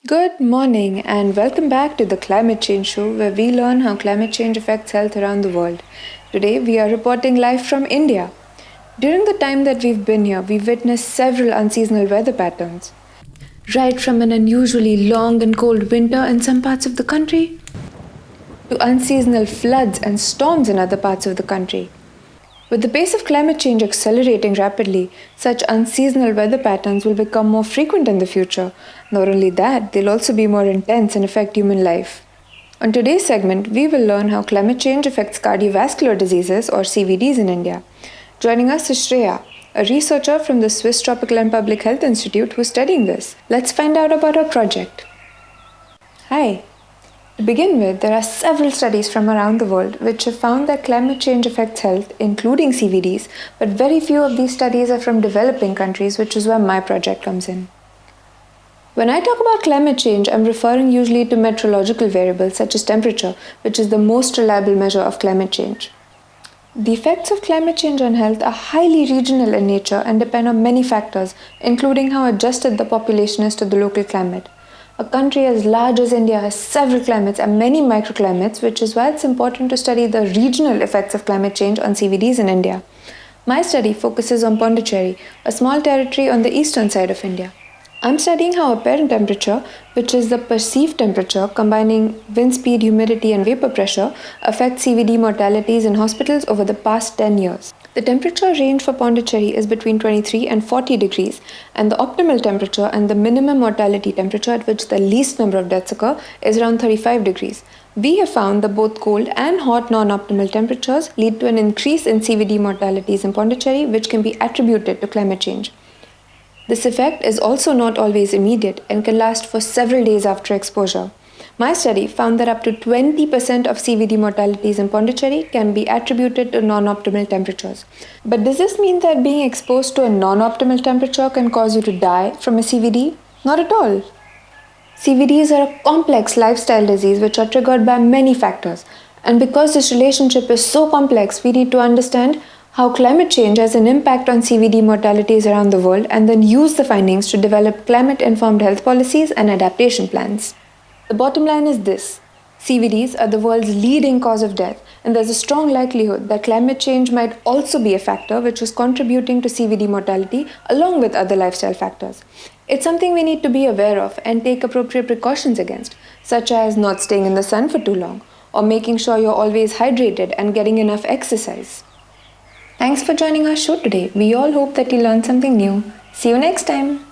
Good morning and welcome back to the Climate Change Show where we learn how climate change affects health around the world. Today we are reporting live from India. During the time that we've been here, we've witnessed several unseasonal weather patterns. Right from an unusually long and cold winter in some parts of the country to unseasonal floods and storms in other parts of the country. With the pace of climate change accelerating rapidly, such unseasonal weather patterns will become more frequent in the future. Not only that, they'll also be more intense and affect human life. On today's segment, we will learn how climate change affects cardiovascular diseases or CVDs in India. Joining us is Shreya, a researcher from the Swiss Tropical and Public Health Institute who's studying this. Let's find out about our project. Hi. To begin with, there are several studies from around the world which have found that climate change affects health, including CVDs, but very few of these studies are from developing countries, which is where my project comes in. When I talk about climate change, I'm referring usually to meteorological variables such as temperature, which is the most reliable measure of climate change. The effects of climate change on health are highly regional in nature and depend on many factors, including how adjusted the population is to the local climate. A country as large as India has several climates and many microclimates, which is why it's important to study the regional effects of climate change on CVDs in India. My study focuses on Pondicherry, a small territory on the eastern side of India. I'm studying how apparent temperature, which is the perceived temperature combining wind speed, humidity, and vapor pressure, affects CVD mortalities in hospitals over the past 10 years. The temperature range for Pondicherry is between 23 and 40 degrees, and the optimal temperature and the minimum mortality temperature at which the least number of deaths occur is around 35 degrees. We have found that both cold and hot non-optimal temperatures lead to an increase in CVD mortalities in Pondicherry, which can be attributed to climate change. This effect is also not always immediate and can last for several days after exposure. My study found that up to 20% of CVD mortalities in Pondicherry can be attributed to non-optimal temperatures. But does this mean that being exposed to a non-optimal temperature can cause you to die from a CVD? Not at all. CVDs are a complex lifestyle disease which are triggered by many factors. And because this relationship is so complex, we need to understand how climate change has an impact on CVD mortalities around the world and then use the findings to develop climate-informed health policies and adaptation plans. The bottom line is this: CVDs are the world's leading cause of death, and there's a strong likelihood that climate change might also be a factor which is contributing to CVD mortality along with other lifestyle factors. It's something we need to be aware of and take appropriate precautions against, such as not staying in the sun for too long, or making sure you're always hydrated and getting enough exercise. Thanks for joining our show today. We all hope that you learned something new. See you next time.